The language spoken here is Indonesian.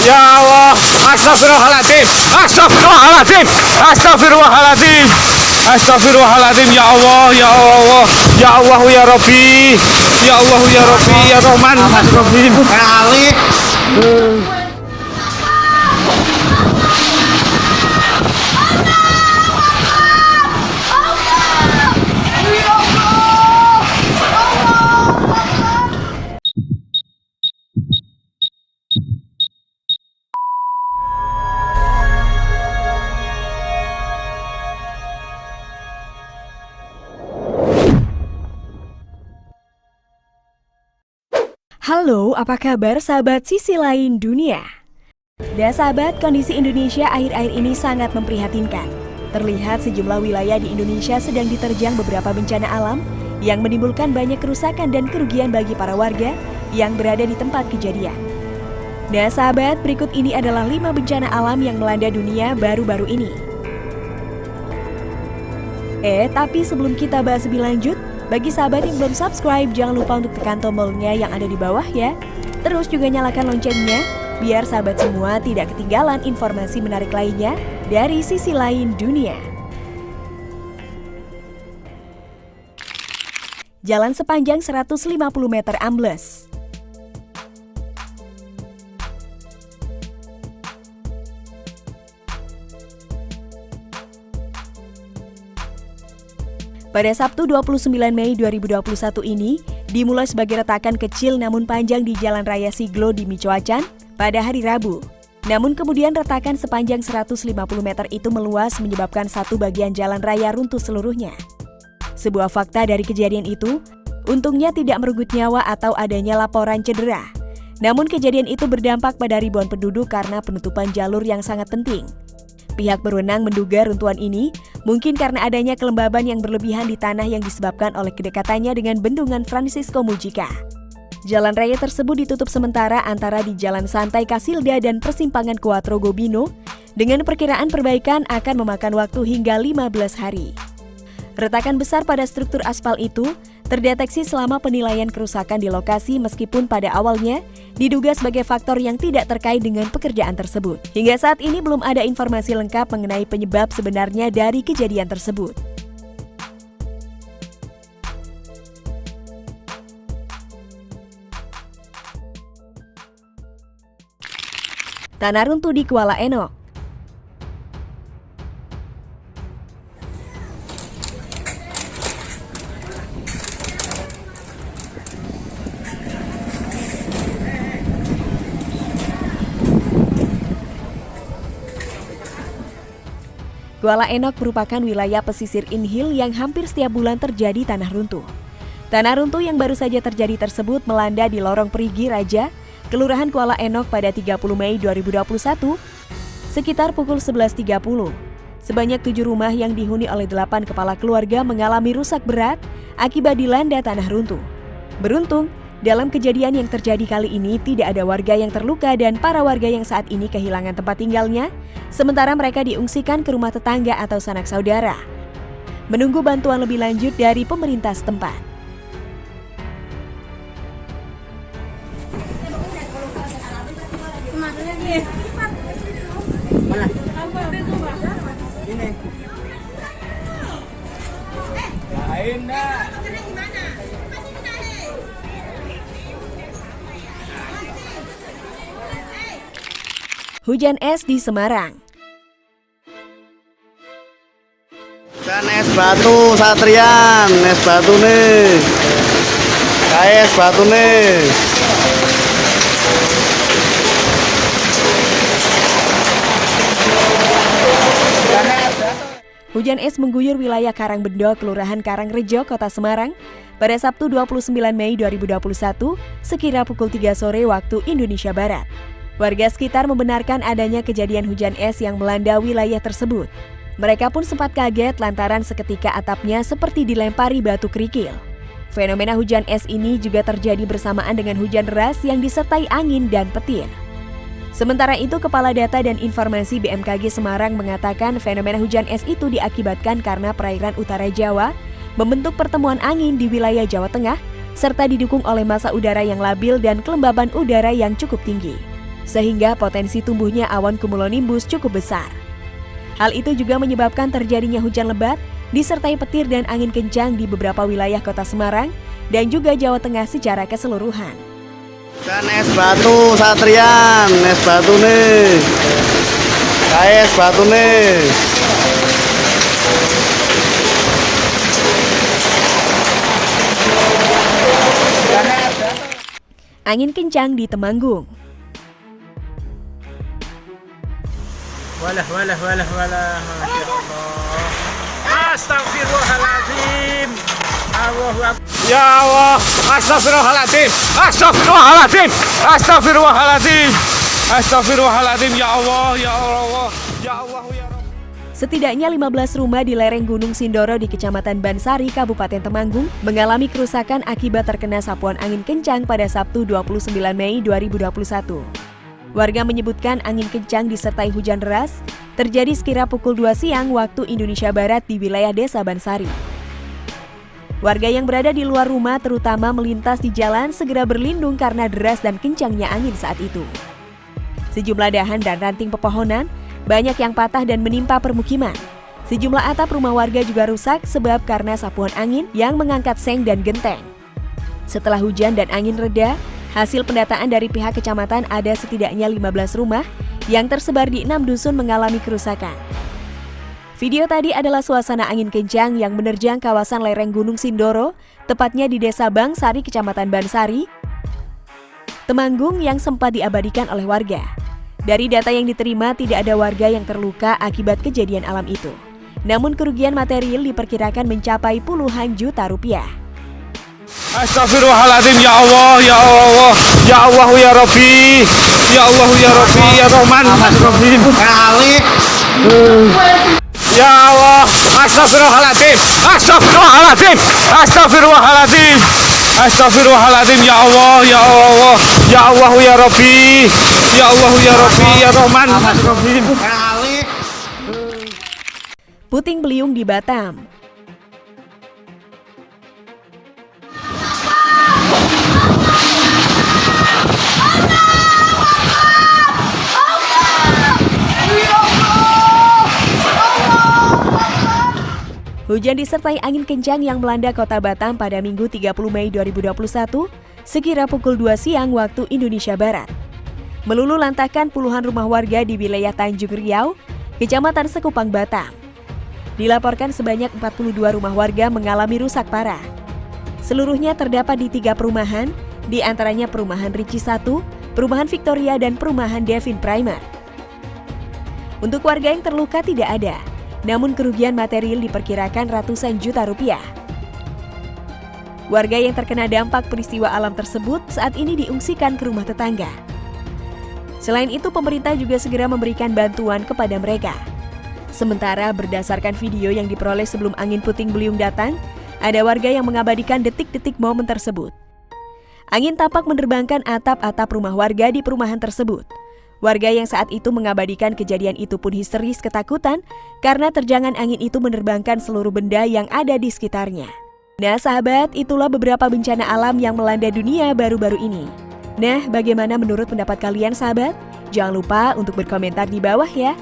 Ya Allah, astagfirullahaladzim, astagfirullahaladzim, astagfirullahaladzim, astagfirullahaladzim. Ya Allah, ya Allah, ya Allah, ya Rabbi, ya Allah, ya Rabbi, ya Rahman, Rahim. Halo, apa kabar sahabat sisi lain dunia? Dan sahabat, kondisi Indonesia akhir-akhir ini sangat memprihatinkan. Terlihat sejumlah wilayah di Indonesia sedang diterjang beberapa bencana alam yang menimbulkan banyak kerusakan dan kerugian bagi para warga yang berada di tempat kejadian. Nah sahabat, berikut ini adalah 5 bencana alam yang melanda dunia baru-baru ini. Tapi sebelum kita bahas lebih lanjut, bagi sahabat yang belum subscribe, jangan lupa untuk tekan tombolnya yang ada di bawah ya. Terus juga nyalakan loncengnya, biar sahabat semua tidak ketinggalan informasi menarik lainnya dari sisi lain dunia. Jalan sepanjang 150 meter ambles. Pada Sabtu 29 Mei 2021 ini, dimulai sebagai retakan kecil namun panjang di Jalan Raya Siglo di Michoacan pada hari Rabu. Namun kemudian retakan sepanjang 150 meter itu meluas menyebabkan satu bagian jalan raya runtuh seluruhnya. Sebuah fakta dari kejadian itu, untungnya tidak merenggut nyawa atau adanya laporan cedera. Namun kejadian itu berdampak pada ribuan penduduk karena penutupan jalur yang sangat penting. Pihak berwenang menduga runtuhan ini mungkin karena adanya kelembaban yang berlebihan di tanah yang disebabkan oleh kedekatannya dengan bendungan Francisco Mujica. Jalan raya tersebut ditutup sementara antara di Jalan Santai Kasilda dan persimpangan Quatro Gobino dengan perkiraan perbaikan akan memakan waktu hingga 15 hari. Retakan besar pada struktur aspal itu terdeteksi selama penilaian kerusakan di lokasi meskipun pada awalnya diduga sebagai faktor yang tidak terkait dengan pekerjaan tersebut. Hingga saat ini belum ada informasi lengkap mengenai penyebab sebenarnya dari kejadian tersebut. Tanah runtuh di Kuala Enok. Kuala Enok merupakan wilayah pesisir inhil yang hampir setiap bulan terjadi tanah runtuh. Tanah runtuh yang baru saja terjadi tersebut melanda di Lorong Perigi Raja, Kelurahan Kuala Enok pada 30 Mei 2021, sekitar pukul 11.30. Sebanyak 7 rumah yang dihuni oleh 8 kepala keluarga mengalami rusak berat akibat dilanda tanah runtuh. Beruntung, dalam kejadian yang terjadi kali ini tidak ada warga yang terluka dan para warga yang saat ini kehilangan tempat tinggalnya, sementara mereka diungsikan ke rumah tetangga atau sanak saudara, menunggu bantuan lebih lanjut dari pemerintah setempat. Hujan es di Semarang. Dan es batu Satrian, es batu nih. Kayak es batu nih. Hujan es mengguyur wilayah Karangbendo, Kelurahan Karangrejo, Kota Semarang pada Sabtu 29 Mei 2021 sekira pukul 3 sore waktu Indonesia Barat. Warga sekitar membenarkan adanya kejadian hujan es yang melanda wilayah tersebut. Mereka pun sempat kaget lantaran seketika atapnya seperti dilempari batu kerikil. Fenomena hujan es ini juga terjadi bersamaan dengan hujan deras yang disertai angin dan petir. Sementara itu, Kepala Data dan Informasi BMKG Semarang mengatakan fenomena hujan es itu diakibatkan karena perairan utara Jawa membentuk pertemuan angin di wilayah Jawa Tengah serta didukung oleh massa udara yang labil dan kelembaban udara yang cukup tinggi. sehingga potensi tumbuhnya awan cumulonimbus cukup besar. Hal itu juga menyebabkan terjadinya hujan lebat, disertai petir dan angin kencang di beberapa wilayah kota Semarang dan juga Jawa Tengah secara keseluruhan. Dan es batu Satrian, es batu nih. Kayak es batu nih. Angin kencang di Temanggung. Walah. Masya Allah. Astagfirullahaladzim. Allahu Akbar. Ya Allah. Astagfirullahaladzim. Astagfirullahaladzim. Astagfirullahaladzim. Astagfirullahaladzim. Ya Allah. Ya Allah. Ya Allah. Ya Rabb. Setidaknya 15 rumah di lereng Gunung Sindoro di Kecamatan Bansari, Kabupaten Temanggung mengalami kerusakan akibat terkena sapuan angin kencang pada Sabtu 29 Mei 2021. Warga menyebutkan angin kencang disertai hujan deras terjadi sekira pukul 2 siang waktu Indonesia Barat di wilayah Desa Bansari. Warga yang berada di luar rumah terutama melintas di jalan segera berlindung karena deras dan kencangnya angin saat itu. Sejumlah dahan dan ranting pepohonan banyak yang patah dan menimpa permukiman. Sejumlah atap rumah warga juga rusak sebab karena sapuan angin yang mengangkat seng dan genteng. Setelah hujan dan angin reda, hasil pendataan dari pihak kecamatan ada setidaknya 15 rumah yang tersebar di 6 dusun mengalami kerusakan. Video tadi adalah suasana angin kencang yang menerjang kawasan lereng Gunung Sindoro, tepatnya di Desa Bangsari, Kecamatan Bansari, Temanggung yang sempat diabadikan oleh warga. Dari data yang diterima, tidak ada warga yang terluka akibat kejadian alam itu. Namun kerugian material diperkirakan mencapai puluhan juta rupiah. Astagfirullahaladzim. Ya Allah. Ya Allah. Ya Allah. Ya Rabbi. Ya Allah. Ya Rabbi. Ya Rahman. Ya Allah. Astagfirullahaladzim. Astagfirullahaladzim. Astagfirullahaladzim. Astagfirullahaladzim. Ya Allah. Ya Allah. Ya Allah. Ya Rabbi. Ya Allah. Ya Rabbi. Ya Rahman. Puting beliung di Batam. Hujan disertai angin kencang yang melanda kota Batam pada Minggu 30 Mei 2021 sekira pukul 2 siang waktu Indonesia Barat. Meluluh lantakan puluhan rumah warga di wilayah Tanjung Riau, Kecamatan Sekupang, Batam. Dilaporkan sebanyak 42 rumah warga mengalami rusak parah. Seluruhnya terdapat di 3 perumahan, di antaranya Perumahan Ricci 1, Perumahan Victoria, dan Perumahan Devin Primer. Untuk warga yang terluka tidak ada, namun kerugian material diperkirakan ratusan juta rupiah. Warga yang terkena dampak peristiwa alam tersebut saat ini diungsikan ke rumah tetangga. Selain itu, pemerintah juga segera memberikan bantuan kepada mereka. Sementara berdasarkan video yang diperoleh sebelum angin puting beliung datang, ada warga yang mengabadikan detik-detik momen tersebut. Angin tampak menerbangkan atap-atap rumah warga di perumahan tersebut. Warga yang saat itu mengabadikan kejadian itu pun histeris ketakutan karena terjangan angin itu menerbangkan seluruh benda yang ada di sekitarnya. Nah sahabat, itulah beberapa bencana alam yang melanda dunia baru-baru ini. Nah, bagaimana menurut pendapat kalian sahabat? Jangan lupa untuk berkomentar di bawah ya.